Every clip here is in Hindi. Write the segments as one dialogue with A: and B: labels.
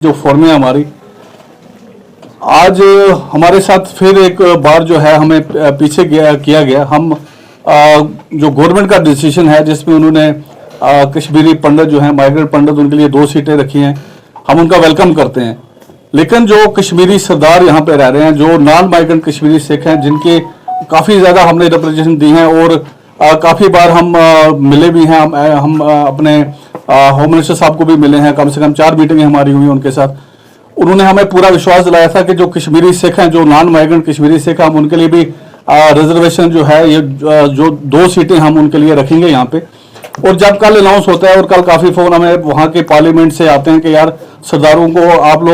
A: जो फॉर्म है हमारी आज हमारे साथ फिर एक बार जो है हमें पीछे किया गया। हम जो गवर्नमेंट का डिसीजन है जिसमें उन्होंने कश्मीरी पंडित जो है माइग्रेंट पंडित उनके लिए 2 सीटें रखी हैं, हम उनका वेलकम करते हैं। लेकिन जो कश्मीरी सरदार यहाँ पे रह रहे हैं, जो नॉन माइग्रेंट कश्मीरी सिख हैं, जिनके काफ़ी ज़्यादा हमने रिप्रेजेंटेशन दी हैं और काफ़ी बार हम मिले भी हैं। हम अपने होम मिनिस्टर साहब को भी मिले हैं, कम से कम 4 मीटिंगें हमारी हुई उनके साथ। उन्होंने हमें पूरा विश्वास दिलाया था कि जो कश्मीरी सिख हैं, जो नॉन माइग्रेंट कश्मीरी सिख, हम उनके लिए भी रिजर्वेशन जो है ये जो 2 सीटें हम उनके लिए रखेंगे यहाँ पे। और जब कल अनाउंस होता है और कल काफ़ी फ़ोन हमें वहाँ के पार्लियामेंट से आते हैं कि यार सरदारों को आप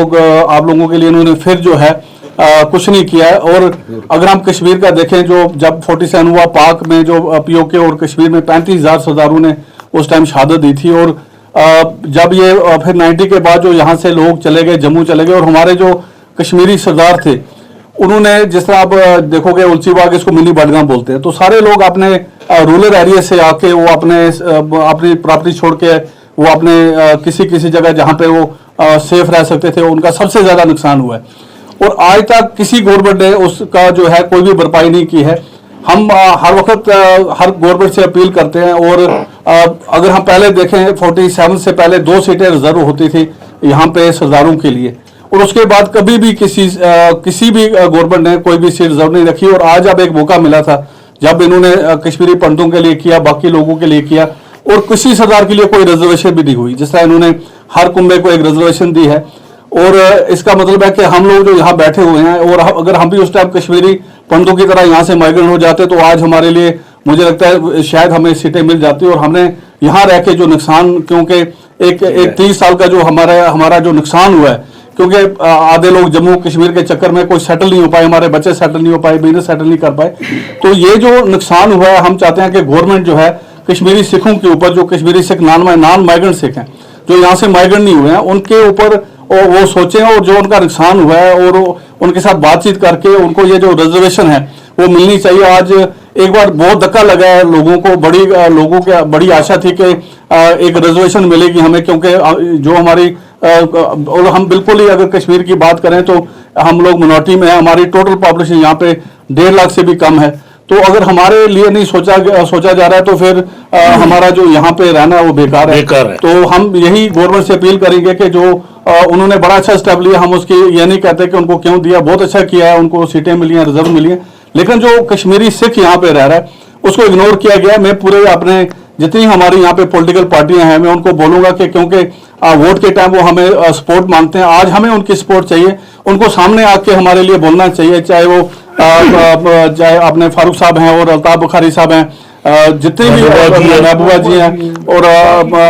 A: लोगों के लिए इन्होंने फिर जो है कुछ नहीं किया है। और अगर हम कश्मीर का देखें, जो जब 47 हुआ पाक में, जो पीओके और कश्मीर में 35,000 सरदारों ने उस टाइम शहादत दी थी। और जब ये फिर 90 के बाद जो यहाँ से लोग चले गए, जम्मू चले गए, और हमारे जो कश्मीरी सरदार थे उन्होंने, जिस तरह आप देखोगे उल्सीबाग इसको मिनी बडगाम बोलते हैं, तो सारे लोग अपने रूरल एरिया से आके वो अपनी प्रॉपर्टी छोड़ के वो अपने किसी जगह जहाँ पे वो सेफ रह सकते थे, उनका सबसे ज़्यादा नुकसान हुआ है। और आज तक किसी गवर्नमेंट ने उसका जो है कोई भी भरपाई नहीं की है। हम हर वक्त हर गवर्नमेंट से अपील करते हैं। और अगर हम पहले देखें 47 से पहले 2 सीटें रिजर्व होती थी यहाँ पे सरदारों के लिए, और उसके बाद कभी भी किसी भी गवर्नमेंट ने कोई भी सीट रिजर्व नहीं रखी। और आज अब एक मौका मिला था जब इन्होंने कश्मीरी पंडितों के लिए किया, बाकी लोगों के लिए किया, और किसी सरदार के लिए कोई रिजर्वेशन भी नहीं हुई। जिस तरह इन्होंने हर कुंबे को एक रिजर्वेशन दी है। और इसका मतलब है कि हम लोग जो यहाँ बैठे हुए हैं, और अगर हम भी उस टाइम कश्मीरी पंडितों की तरह यहाँ से माइग्रेंट हो जाते तो आज हमारे लिए, मुझे लगता है शायद हमें सीटें मिल जाती। और हमने यहाँ रह के जो नुकसान, क्योंकि एक 30 साल का जो हमारा जो नुकसान हुआ है, क्योंकि आधे लोग जम्मू कश्मीर के चक्कर में कोई सेटल नहीं हो पाए, हमारे बच्चे सेटल नहीं हो पाए, बिजनेस सेटल नहीं कर पाए, तो ये जो नुकसान हुआ है, हम चाहते हैं कि गवर्नमेंट जो है कश्मीरी सिखों के ऊपर, जो कश्मीरी सिख नॉन माइग्रेंट सिख हैं, जो यहाँ से माइग्रेंट नहीं हुए हैं, उनके ऊपर वो सोचें और जो उनका नुकसान हुआ है और उनके साथ बातचीत करके उनको ये जो रिजर्वेशन है वो मिलनी चाहिए। आज एक बार बहुत धक्का लगा है लोगों को, बड़ी आशा थी कि एक रिजर्वेशन मिलेगी हमें, क्योंकि जो हमारी और हम बिल्कुल ही अगर कश्मीर की बात करें तो हम लोग मिनॉरिटी में हैं। हमारी टोटल पॉपुलेशन यहाँ पे 1.5 लाख से भी कम है। तो अगर हमारे लिए नहीं सोचा जा रहा है तो फिर हमारा जो यहाँ पे रहना है वो बेकार है। तो हम यही गवर्नमेंट से अपील करेंगे कि जो उन्होंने बड़ा अच्छा स्टेप लिया, हम उसकी ये नहीं कहते कि उनको क्यों दिया, बहुत अच्छा किया है, उनको सीटें मिली हैं, रिजर्व मिली हैं, लेकिन जो कश्मीरी सिख यहाँ पे रह रहा है उसको इग्नोर किया गया। मैं पूरे अपने जितनी हमारी यहाँ पे पॉलिटिकल पार्टियां हैं, मैं उनको बोलूंगा कि क्योंकि वोट के टाइम वो हमें सपोर्ट मांगते हैं, आज हमें उनकी सपोर्ट चाहिए। उनको सामने आके हमारे लिए बोलना चाहिए, चाहे अपने फारूक साहब हैं और अल्ताफ बुखारी साहब हैं, जितने भी महबूबा जी हैं, और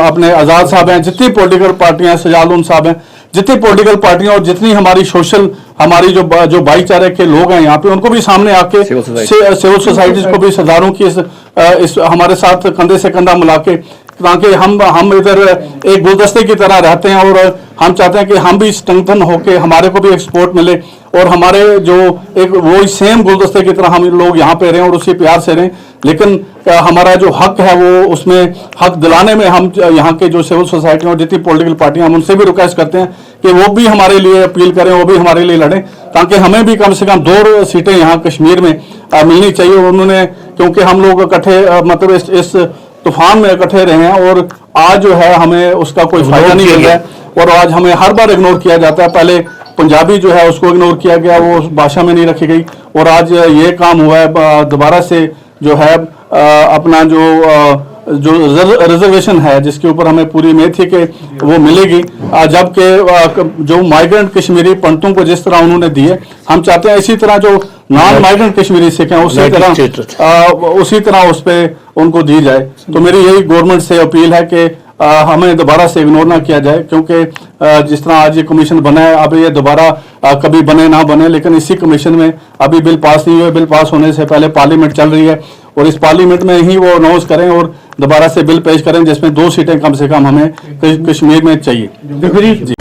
A: अपने आज़ाद साहब हैं, जितनी पॉलिटिकल पार्टियां हैं, सजालुन साहब हैं, जितनी पॉलिटिकल पार्टियां और जितनी हमारी जो भाईचारे के लोग हैं यहाँ पे, उनको भी सामने आके सिविल सोसाइटीज को भी सरदारों की इस हमारे साथ कंधे से कंधा मिला के, ताकि हम इधर एक गुलदस्ते की तरह रहते हैं। और हम चाहते हैं कि हम भी स्ट्रेंथन होके हमारे को भी एक सपोर्ट मिले और हमारे जो एक वो सेम गुलदस्ते की तरह हम लोग यहाँ पे रहें और उसी प्यार से रहें। लेकिन हमारा जो हक है वो उसमें हक दिलाने में हम यहाँ के जो सिविल सोसाइटी और जितनी पॉलिटिकल पार्टियां, हम उनसे भी रिक्वेस्ट करते हैं कि वो भी हमारे लिए अपील करें, वो भी हमारे लिए लड़ें, ताकि हमें भी कम से कम 2 सीटें यहाँ कश्मीर में मिलनी चाहिए। उन्होंने, क्योंकि हम लोग इकट्ठे मतलब इस तूफान में इकट्ठे रहे हैं और आज जो है हमें उसका कोई फायदा नहीं मिल रहा है। और आज हमें हर बार इग्नोर किया जाता है। पहले पंजाबी जो है उसको इग्नोर किया गया, वो उस भाषा में नहीं रखी गई, और आज ये काम हुआ है दोबारा से जो है अपना जो रिजर्वेशन है जिसके ऊपर हमें पूरी उम्मीद थी कि वो मिलेगी, जबकि जो माइग्रेंट कश्मीरी पंडितों को जिस तरह उन्होंने दिए, हम चाहते हैं इसी तरह जो नॉन माइग्रेंट कश्मीरी सिख हैं उसी तरह उस पर उनको दी जाए। तो मेरी यही गवर्नमेंट से अपील है कि हमें दोबारा से इग्नोर ना किया जाए, क्योंकि जिस तरह आज ये कमीशन बना है, अब ये दोबारा कभी बने ना बने, लेकिन इसी कमीशन में अभी बिल पास नहीं हुए। बिल पास होने से पहले पार्लियामेंट चल रही है और इस पार्लियामेंट में ही वो अनाउंस करें और दोबारा से बिल पेश करें जिसमें 2 सीटें कम से कम हमें कश्मीर में चाहिए। जी।